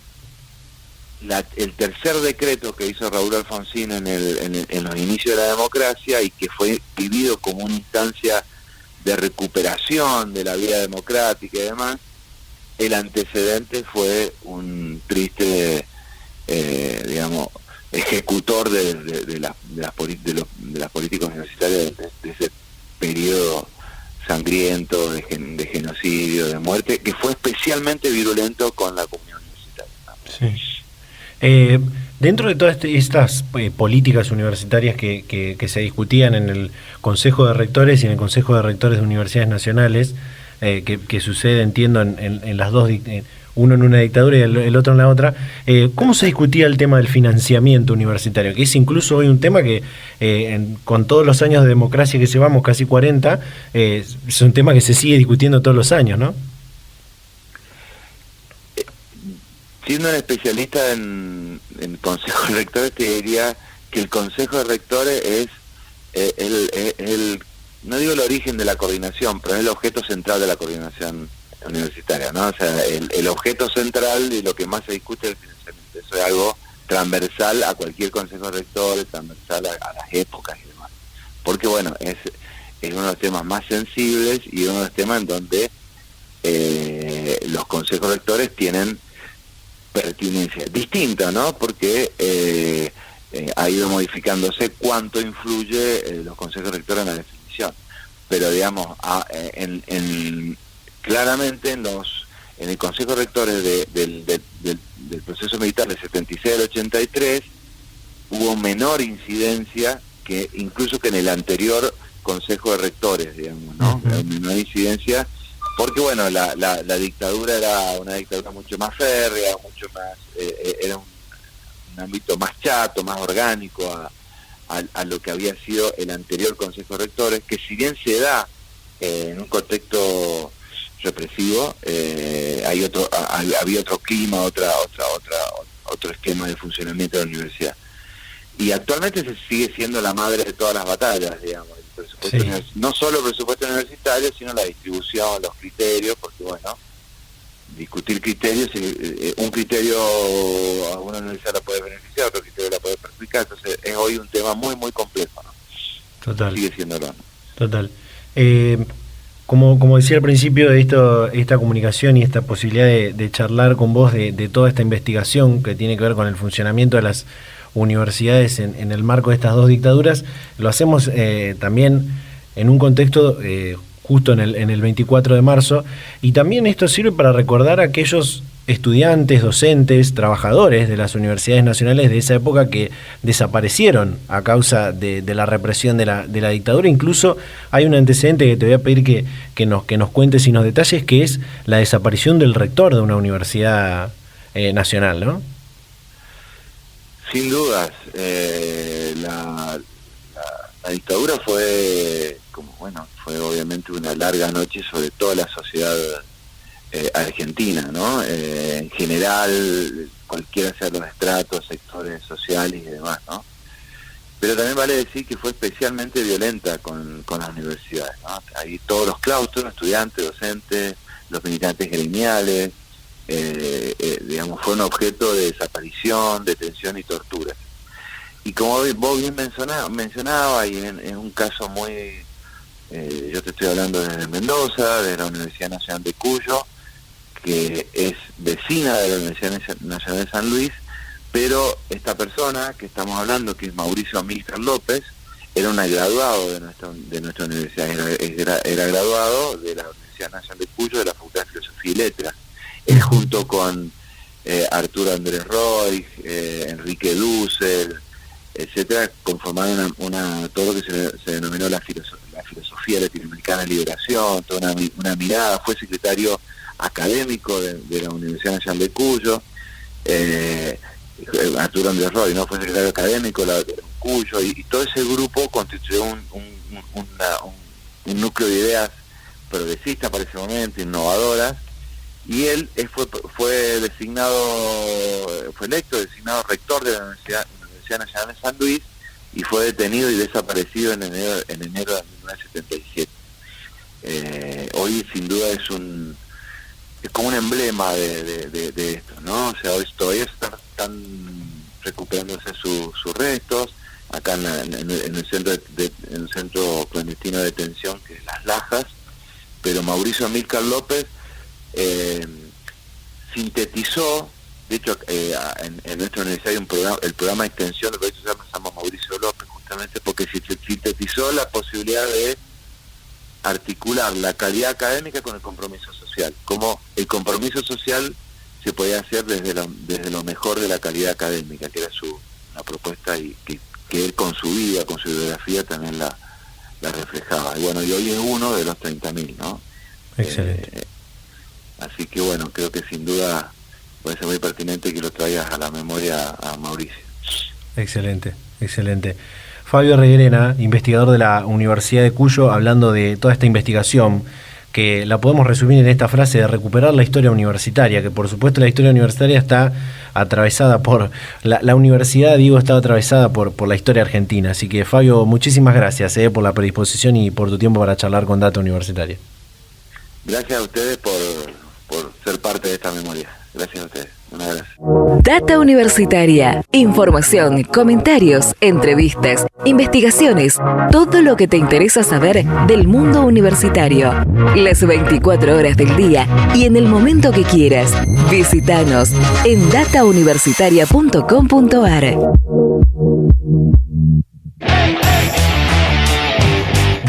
el tercer decreto que hizo Raúl Alfonsín en los inicios de la democracia y que fue vivido como una instancia de recuperación de la vida democrática y demás, el antecedente fue un triste, digamos, ejecutor de las políticas universitarias de ese periodo sangriento de genocidio, de muerte, que fue especialmente virulento con la comunidad universitaria. Sí. Dentro de todas estas políticas universitarias que se discutían en el Consejo de Rectores y en el Consejo de Rectores de Universidades Nacionales, que sucede, entiendo, en las dos, uno en una dictadura y el otro en la otra, ¿cómo se discutía el tema del financiamiento universitario? Que es incluso hoy un tema que, con todos los años de democracia que llevamos, casi 40, es un tema que se sigue discutiendo todos los años, ¿no? Siendo un especialista en Consejo de Rectores, te diría que el Consejo de Rectores es no digo el origen de la coordinación, pero es el objeto central de la coordinación universitaria, ¿no? O sea, el objeto central y lo que más se discute es el financiamiento. Eso es algo transversal a cualquier Consejo de Rectores, transversal a las épocas y demás. Porque, bueno, es uno de los temas más sensibles y uno de los temas en donde los consejos rectores tienen pertinencia distinta, ¿no? Porque ha ido modificándose cuánto influye los consejos rectores en la definición, pero digamos claramente en el consejo rectores del proceso militar del 76 al 83 hubo menor incidencia que incluso que en el anterior consejo de rectores, digamos, ¿no? Menor incidencia porque, bueno, la dictadura era una dictadura mucho más férrea, mucho más, era un ámbito más chato, más orgánico a lo que había sido el anterior Consejo de Rectores, que si bien se da en un contexto represivo, había otro clima, otro esquema de funcionamiento de la universidad. Y actualmente se sigue siendo la madre de todas las batallas, digamos. No solo el presupuesto universitario, sino la distribución, los criterios, porque bueno, discutir criterios, un criterio a una universidad la puede beneficiar, otro criterio la puede perjudicar, entonces es hoy un tema muy muy complejo, ¿no? Total. Sigue siendo ¿no? Total. Como decía al principio de esta comunicación y esta posibilidad de charlar con vos de toda esta investigación que tiene que ver con el funcionamiento de las universidades en el marco de estas dos dictaduras, lo hacemos también en un contexto justo en el 24 de marzo, y también esto sirve para recordar a aquellos estudiantes, docentes, trabajadores de las universidades nacionales de esa época que desaparecieron a causa de la represión de la dictadura. Incluso hay un antecedente que te voy a pedir que nos cuentes y nos detalles, que es la desaparición del rector de una universidad nacional, ¿no? Sin dudas, la dictadura fue obviamente una larga noche sobre toda la sociedad argentina, ¿no? En general, cualquiera sea los estratos, sectores sociales y demás, ¿no? Pero también vale decir que fue especialmente violenta con las universidades, ¿no? Ahí todos los claustros, estudiantes, docentes, los militantes gremiales, digamos, fueron objeto de desaparición, detención y tortura. Y como vos bien mencionabas, y en un caso muy, yo te estoy hablando desde Mendoza, de la Universidad Nacional de Cuyo, que es vecina de la Universidad Nacional de San Luis, pero esta persona que estamos hablando, que es Mauricio Amílcar López, era un graduado de nuestra universidad, era graduado de la Universidad Nacional de Cuyo, de la Facultad de Filosofía y Letras. Él junto con Arturo Andrés Roy, Enrique Dussel, etcétera, conformaron todo lo que se denominó la filosofía filosofía latinoamericana de liberación, toda una mirada. Fue secretario académico de la Universidad Nacional de Cuyo, Arturo Andrés Roy, ¿no? Fue secretario académico de Cuyo, y todo ese grupo constituyó un núcleo de ideas progresistas para ese momento, innovadoras, y él fue electo rector de la Universidad Nacional de San Luis, y fue detenido y desaparecido en enero de 1977. Hoy sin duda es como un emblema de esto, ¿no? O sea, hoy todavía están recuperándose sus restos acá en el centro clandestino de detención, que es Las Lajas, pero Mauricio Amílcar López sintetizó, de hecho en nuestra universidad hay el programa de extensión, lo que se llama Mauricio López, justamente porque sintetizó la posibilidad de articular la calidad académica con el compromiso social, como el compromiso social se podía hacer desde lo mejor de la calidad académica, que era una propuesta, y que él con su vida, con su biografía también la reflejaba. Y bueno, y hoy es uno de los 30.000, ¿no? Excelente. Así que bueno, creo que sin duda puede ser muy pertinente que lo traigas a la memoria a Mauricio. Excelente, excelente. Fabio Reguerena, investigador de la Universidad de Cuyo, hablando de toda esta investigación, que la podemos resumir en esta frase de recuperar la historia universitaria, que por supuesto la historia universitaria está atravesada por la universidad, está atravesada por la historia argentina. Así que Fabio, muchísimas gracias por la predisposición y por tu tiempo para charlar con Data Universitaria. Gracias a ustedes por ser parte de esta memoria. Gracias a ustedes. Un abrazo. Data Universitaria. Información, comentarios, entrevistas, investigaciones, todo lo que te interesa saber del mundo universitario. Las 24 horas del día y en el momento que quieras. Visítanos en datauniversitaria.com.ar.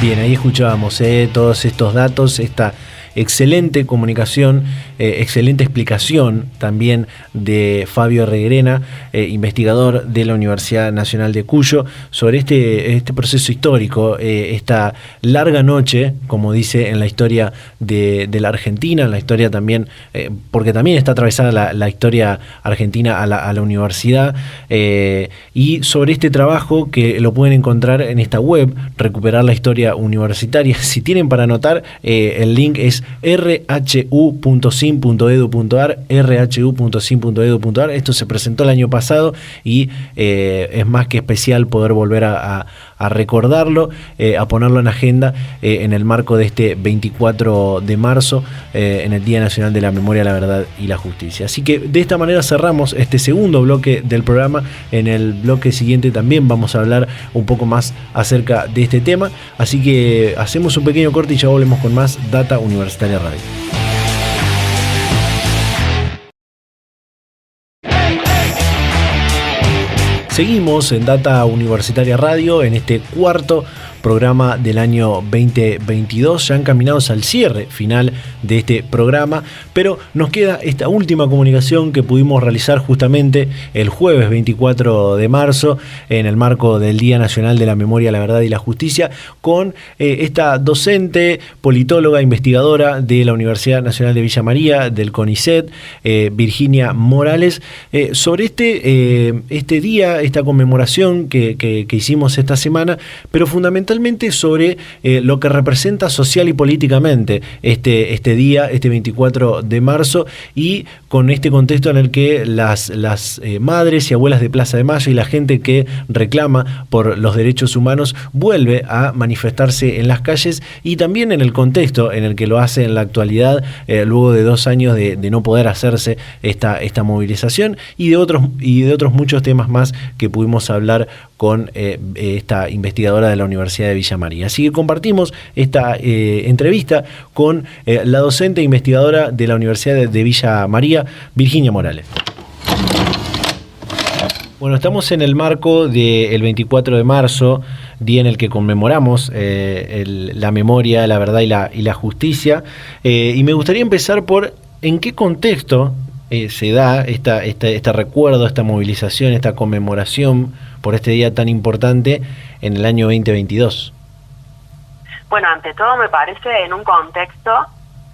Bien, ahí escuchábamos todos estos datos, esta excelente comunicación, excelente explicación también de Fabio Reguerena, investigador de la Universidad Nacional de Cuyo, sobre este proceso histórico, esta larga noche, como dice, en la historia de la Argentina, en la historia también, porque también está atravesada la historia argentina a la universidad, y sobre este trabajo que lo pueden encontrar en esta web, Recuperar la Historia Universitaria. Si tienen para anotar, el link es rhu.sin.edu.ar, rhu.sin.edu.ar. Esto se presentó el año pasado y es más que especial poder volver a recordarlo, a ponerlo en agenda en el marco de este 24 de marzo, en el Día Nacional de la Memoria, la Verdad y la Justicia. Así que de esta manera cerramos este segundo bloque del programa. En el bloque siguiente también vamos a hablar un poco más acerca de este tema, así que hacemos un pequeño corte y ya volvemos con más Data Universitaria Radio. Seguimos en Data Universitaria Radio en este cuarto programa del año 2022, ya encaminados al cierre final de este programa, pero nos queda esta última comunicación que pudimos realizar justamente el jueves 24 de marzo en el marco del Día Nacional de la Memoria, la Verdad y la Justicia, con esta docente, politóloga, investigadora de la Universidad Nacional de Villa María, del CONICET, Virginia Morales, sobre este día, esta conmemoración que hicimos esta semana, pero fundamentalmente sobre lo que representa social y políticamente este día, este 24 de marzo, y con este contexto en el que las madres y abuelas de Plaza de Mayo y la gente que reclama por los derechos humanos vuelve a manifestarse en las calles, y también en el contexto en el que lo hace en la actualidad, luego de 2 años de no poder hacerse esta movilización, y de otros muchos temas más que pudimos hablar con esta investigadora de la Universidad de Villa María. Así que compartimos esta entrevista con la docente e investigadora de la Universidad de Villa María, Virginia Morales. Bueno, estamos en el marco del 24 de marzo, día en el que conmemoramos la memoria, la verdad y la justicia, y me gustaría empezar por en qué contexto se da este recuerdo, esta movilización, esta conmemoración por este día tan importante en el año 2022. Bueno, ante todo me parece en un contexto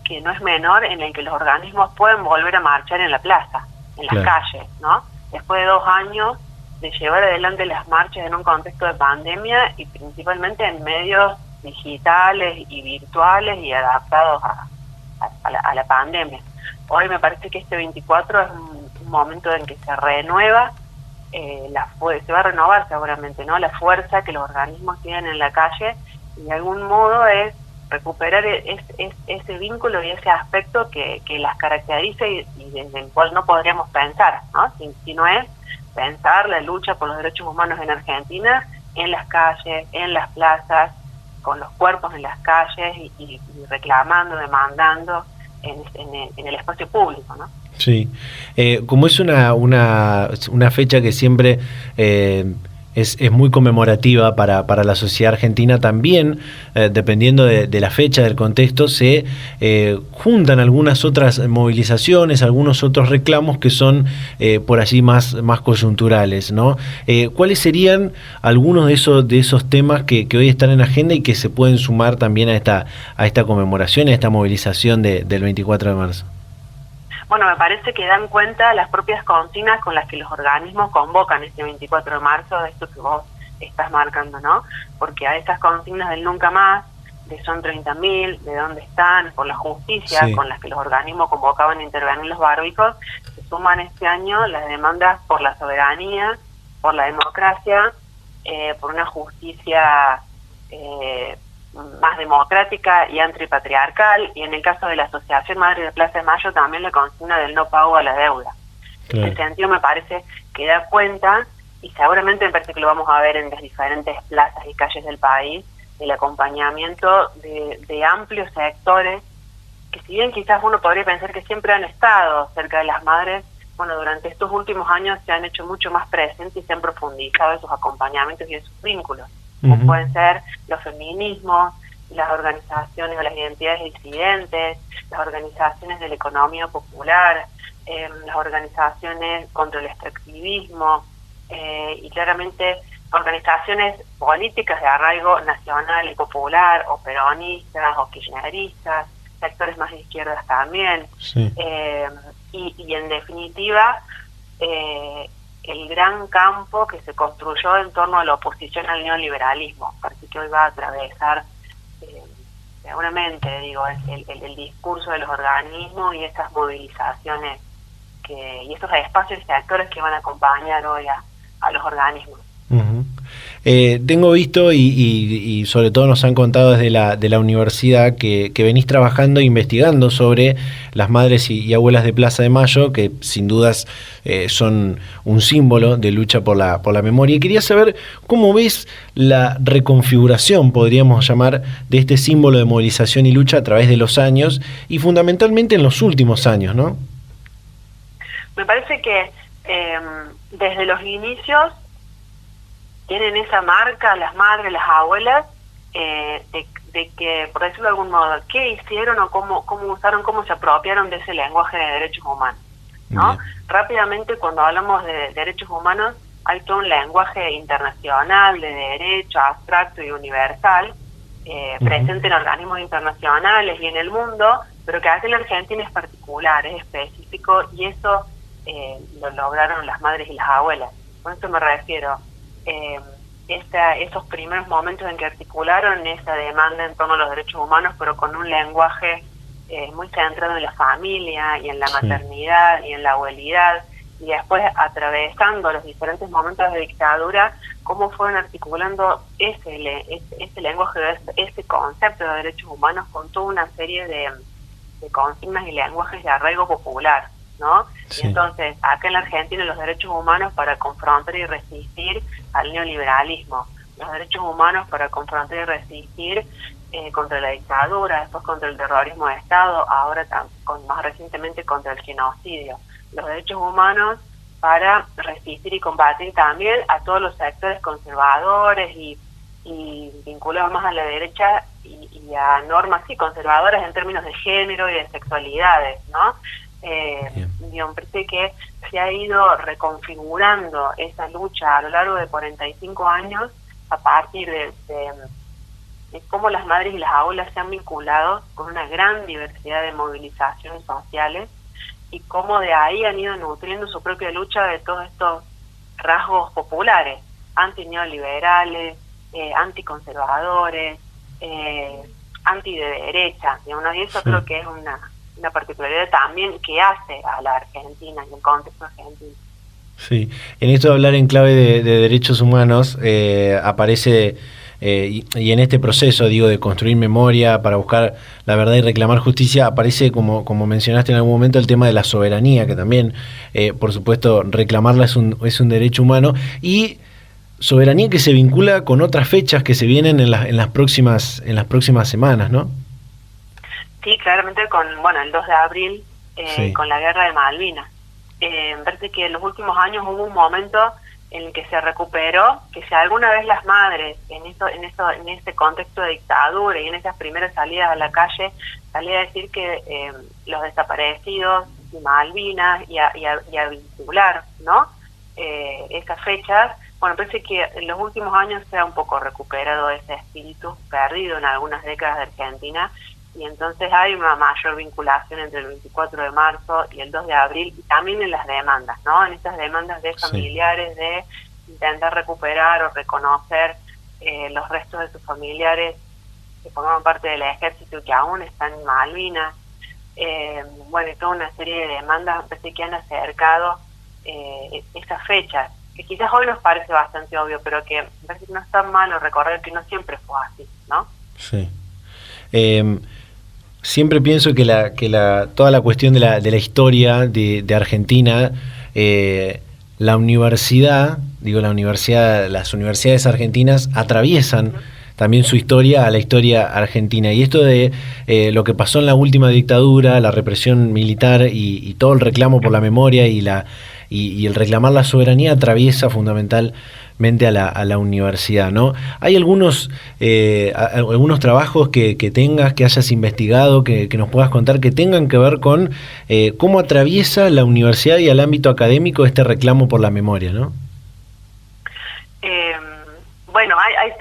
que no es menor, en el que los organismos pueden volver a marchar en la plaza, en las calles, ¿no? Después de 2 años de llevar adelante las marchas en un contexto de pandemia y principalmente en medios digitales y virtuales y adaptados a la pandemia. Hoy me parece que este 24 es un momento en que se renueva, se va a renovar seguramente, ¿no? La fuerza que los organismos tienen en la calle, y de algún modo es recuperar ese vínculo y ese aspecto que las caracteriza y desde el cual no podríamos pensar, ¿no? Si no es pensar la lucha por los derechos humanos en Argentina en las calles, en las plazas, con los cuerpos en las calles y reclamando, demandando en el espacio público, ¿no? Sí, como es una fecha que siempre es muy conmemorativa para la sociedad argentina, también, dependiendo de la fecha, del contexto, se juntan algunas otras movilizaciones, algunos otros reclamos que son por allí más coyunturales, ¿no? ¿Cuáles serían algunos de esos temas que hoy están en agenda y que se pueden sumar también a esta conmemoración, a esta movilización del 24 de marzo? Bueno, me parece que dan cuenta las propias consignas con las que los organismos convocan este 24 de marzo, de esto que vos estás marcando, ¿no? Porque a esas consignas del nunca más, de son 30.000, de dónde están, por la justicia, con las que los organismos convocaban a intervenir los barbicos, se suman este año las demandas por la soberanía, por la democracia, por una justicia más democrática y antipatriarcal, y en el caso de la Asociación Madre de Plaza de Mayo también la consigna del no pago a la deuda. En ese sentido me parece que da cuenta, y seguramente me parece que lo vamos a ver en las diferentes plazas y calles del país, el acompañamiento de amplios sectores que, si bien quizás uno podría pensar que siempre han estado cerca de las madres, bueno, durante estos últimos años se han hecho mucho más presentes y se han profundizado esos acompañamientos y esos vínculos. Como pueden ser los feminismos, las organizaciones o las identidades disidentes, las organizaciones de la economía popular, las organizaciones contra el extractivismo, y claramente organizaciones políticas de arraigo nacional y popular, o peronistas, o kirchneristas, sectores más de izquierdas también. Y en definitiva, el gran campo que se construyó en torno a la oposición al neoliberalismo. Parece que hoy va a atravesar seguramente, el discurso de los organismos y esas movilizaciones y esos espacios y sectores que van a acompañar hoy a los organismos. Tengo visto y sobre todo nos han contado desde la universidad que venís trabajando e investigando sobre las madres y abuelas de Plaza de Mayo, que sin dudas son un símbolo de lucha por la memoria. Y quería saber cómo ves la reconfiguración, podríamos llamar, de este símbolo de movilización y lucha a través de los años y fundamentalmente en los últimos años, ¿no? Me parece que desde los inicios tienen esa marca las madres, las abuelas, de que, por decirlo de algún modo, qué hicieron o cómo usaron, cómo se apropiaron de ese lenguaje de derechos humanos, ¿no? Rápidamente, cuando hablamos de derechos humanos, hay todo un lenguaje internacional de derecho abstracto y universal, presente en organismos internacionales y en el mundo, pero que acá en la Argentina es particular, es específico, y eso lo lograron las madres y las abuelas. Con eso me refiero. Esos primeros momentos en que articularon esa demanda en torno a los derechos humanos, pero con un lenguaje muy centrado en la familia y en la maternidad y en la abuelidad, y después atravesando los diferentes momentos de dictadura, cómo fueron articulando ese lenguaje, ese concepto de derechos humanos con toda una serie de consignas y lenguajes de arraigo popular, ¿no? Y entonces, acá en la Argentina, los derechos humanos para confrontar y resistir al neoliberalismo, los derechos humanos para confrontar y resistir contra la dictadura, después contra el terrorismo de Estado, ahora más recientemente contra el genocidio, los derechos humanos para resistir y combatir también a todos los sectores conservadores y vinculados más a la derecha y a normas conservadoras en términos de género y de sexualidades, ¿no? Me parece que se ha ido reconfigurando esa lucha a lo largo de 45 años a partir de cómo las madres y las abuelas se han vinculado con una gran diversidad de movilizaciones sociales y cómo de ahí han ido nutriendo su propia lucha de todos estos rasgos populares, antineoliberales, anticonservadores, anti de derecha, digamos, y eso creo que es una particularidad también que hace a la Argentina y el contexto argentino. Sí, en esto de hablar en clave de derechos humanos aparece, y en este proceso, digo, de construir memoria para buscar la verdad y reclamar justicia, aparece, como mencionaste en algún momento, el tema de la soberanía, que también, por supuesto, reclamarla es un derecho humano, y soberanía que se vincula con otras fechas que se vienen en las próximas semanas, ¿no? Sí, claramente con, el 2 de abril, con la guerra de Malvinas. Me parece que en los últimos años hubo un momento en el que se recuperó, que si alguna vez las madres en este contexto de dictadura y en esas primeras salidas a la calle salía a decir que los desaparecidos y Malvinas y a vincular, ¿no? Esas fechas, parece que en los últimos años se ha un poco recuperado ese espíritu perdido en algunas décadas de Argentina, y entonces hay una mayor vinculación entre el 24 de marzo y el 2 de abril, y también en las demandas, ¿no? En estas demandas de familiares de intentar recuperar o reconocer los restos de sus familiares que formaban parte del ejército y que aún están en Malvinas. Y toda una serie de demandas que han acercado esas fechas, que quizás hoy nos parece bastante obvio, pero que me parece que no es tan malo recordar que no siempre fue así, ¿no? Sí. Siempre pienso que toda la cuestión de la historia de Argentina, las universidades argentinas atraviesan también su historia a la historia argentina. Y esto de lo que pasó en la última dictadura, la represión militar y todo el reclamo por la memoria y el reclamar la soberanía atraviesa fundamentalmente a la universidad, ¿no? ¿Hay algunos trabajos que tengas, que hayas investigado, que nos puedas contar, que tengan que ver con cómo atraviesa la universidad y el ámbito académico este reclamo por la memoria, ¿no?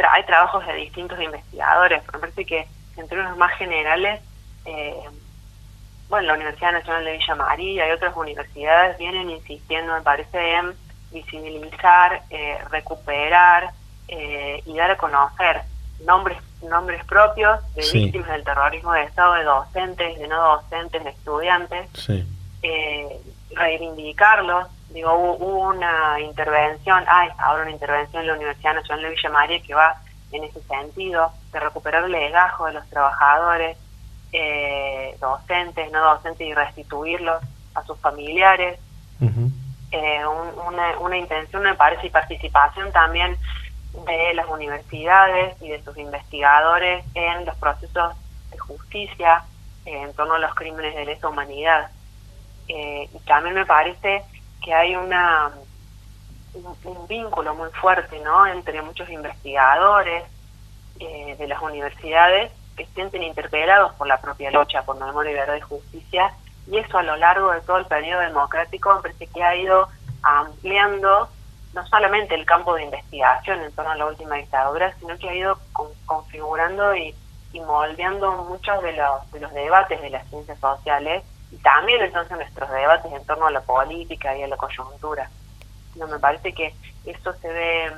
Hay trabajos de distintos investigadores, pero me parece que en términos más generales, la Universidad Nacional de Villa María y otras universidades vienen insistiendo, me parece, en visibilizar, recuperar y dar a conocer nombres propios de víctimas del terrorismo de Estado, de docentes, de no docentes, de estudiantes, reivindicarlos. Hubo una intervención, hay una intervención en la Universidad Nacional de Villa María que va en ese sentido, de recuperar el legajo de los trabajadores, docentes, no docentes, y restituirlos a sus familiares. Uh-huh. Una intención, me parece, y participación también de las universidades y de sus investigadores en los procesos de justicia en torno a los crímenes de lesa humanidad. Y también me parece que hay un vínculo muy fuerte, ¿no?, entre muchos investigadores de las universidades que se sienten interpelados por la propia lucha por memoria, verdad y justicia, y eso a lo largo de todo el periodo democrático me parece que ha ido ampliando no solamente el campo de investigación en torno a la última dictadura, sino que ha ido configurando y moldeando muchos de los debates de las ciencias sociales, y también entonces nuestros debates en torno a la política y a la coyuntura. Me parece que esto se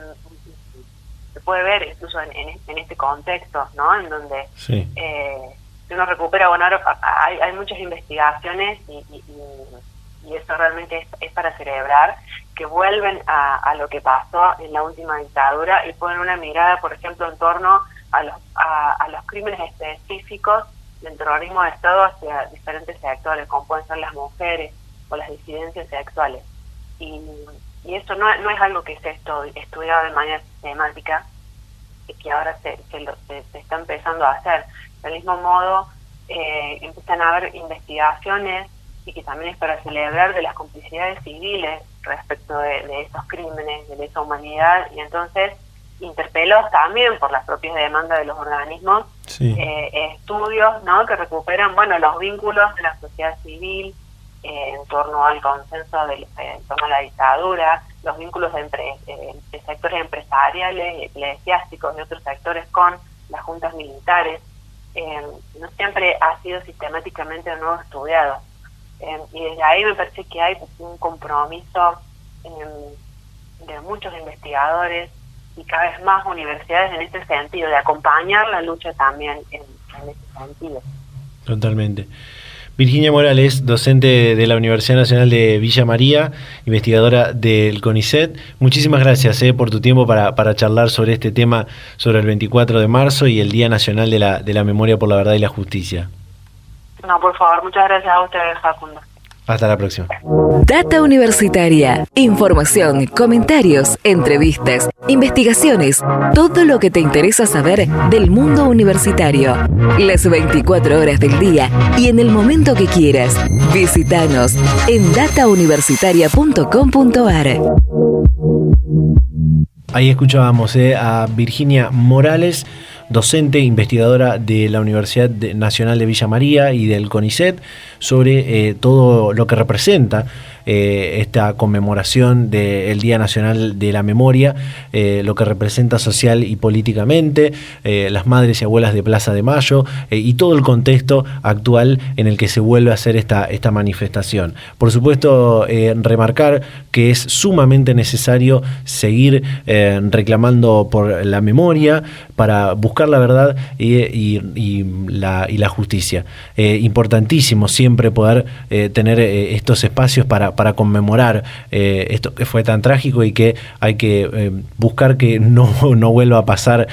puede ver incluso en este contexto, ¿no?, en donde si uno recupera, ahora hay muchas investigaciones y eso realmente es para celebrar, que vuelven a lo que pasó en la última dictadura y ponen una mirada, por ejemplo, en torno a los crímenes específicos del terrorismo de Estado hacia diferentes sectores, como pueden ser las mujeres o las disidencias sexuales. Y eso no es algo que se estudiado de manera sistemática, y que ahora se está empezando a hacer. Del mismo modo, empiezan a haber investigaciones, y que también es para celebrar, de las complicidades civiles respecto de esos crímenes de lesa humanidad, y entonces interpelados también por las propias demandas de los organismos, estudios, ¿no?, que recuperan los vínculos de la sociedad civil en torno al consenso en torno a la dictadura, los vínculos entre sectores empresariales, eclesiásticos y otros sectores con las juntas militares, no siempre ha sido sistemáticamente de nuevo estudiado. Y desde ahí me parece que hay un compromiso de muchos investigadores y cada vez más universidades en este sentido, de acompañar la lucha también en ese sentido. Totalmente. Virginia Morales, docente de la Universidad Nacional de Villa María, investigadora del CONICET. Muchísimas gracias por tu tiempo para charlar sobre este tema, sobre el 24 de marzo y el Día Nacional de la Memoria por la Verdad y la Justicia. No, por favor, muchas gracias a ustedes, Facundo. Hasta la próxima. Data Universitaria. Información, comentarios, entrevistas, investigaciones, todo lo que te interesa saber del mundo universitario. Las 24 horas del día y en el momento que quieras. Visítanos en datauniversitaria.com.ar. Ahí escuchábamos a Virginia Morales, docente, investigadora de la Universidad Nacional de Villa María y del CONICET, sobre todo lo que representa esta conmemoración del Día Nacional de la Memoria, lo que representa social y políticamente, las madres y abuelas de Plaza de Mayo y todo el contexto actual en el que se vuelve a hacer esta manifestación. Por supuesto, remarcar que es sumamente necesario seguir reclamando por la memoria para buscar la verdad y la justicia. Importantísimo siempre poder tener estos espacios para conmemorar esto que fue tan trágico y que hay que buscar que no vuelva a pasar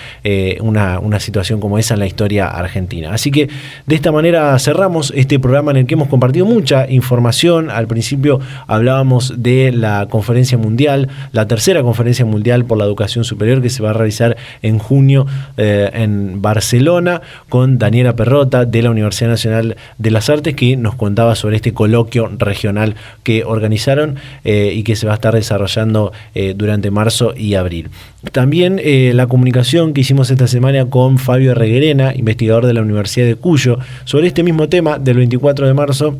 una situación como esa en la historia argentina. Así que de esta manera cerramos este programa en el que hemos compartido mucha información. Al principio hablábamos de la conferencia mundial, la tercera conferencia mundial por la educación superior que se va a realizar en junio en Barcelona, con Daniela Perrota de la Universidad Nacional de las Artes, que nos contaba sobre este coloquio regional que organizaron y que se va a estar desarrollando durante marzo y abril. También la comunicación que hicimos esta semana con Fabio Reguerena, investigador de la Universidad de Cuyo, sobre este mismo tema del 24 de marzo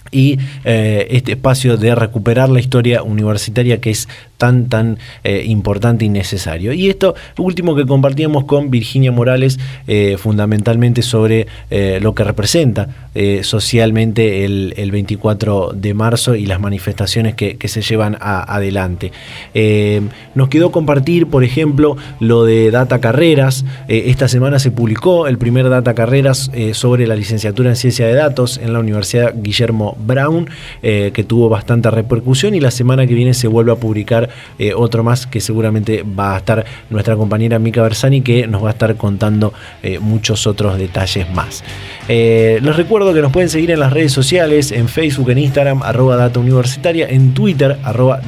y este espacio de recuperar la historia universitaria que es tan importante y necesario. Y esto último que compartíamos con Virginia Morales, fundamentalmente sobre lo que representa socialmente el 24 de marzo y las manifestaciones que se llevan adelante. Nos quedó compartir, por ejemplo, lo de Data Carreras. Esta semana se publicó el primer Data Carreras sobre la licenciatura en Ciencia de Datos en la Universidad Guillermo Brown, que tuvo bastante repercusión, y la semana que viene se vuelve a publicar otro más que seguramente va a estar nuestra compañera Mica Bersani, que nos va a estar contando muchos otros detalles más. Les recuerdo que nos pueden seguir en las redes sociales, en Facebook, en Instagram, @datauniversitaria, en Twitter,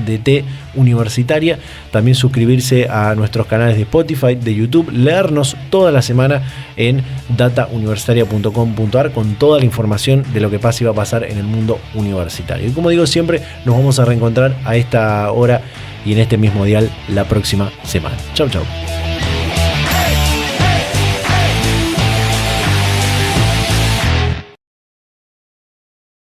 @DTuniversitaria. También suscribirse a nuestros canales de Spotify, de YouTube, leernos toda la semana en datauniversitaria.com.ar con toda la información de lo que pasa y va a pasar en el mundo universitario. Y como digo siempre, nos vamos a reencontrar a esta hora y en este mismo dial la próxima semana. Chau, chau.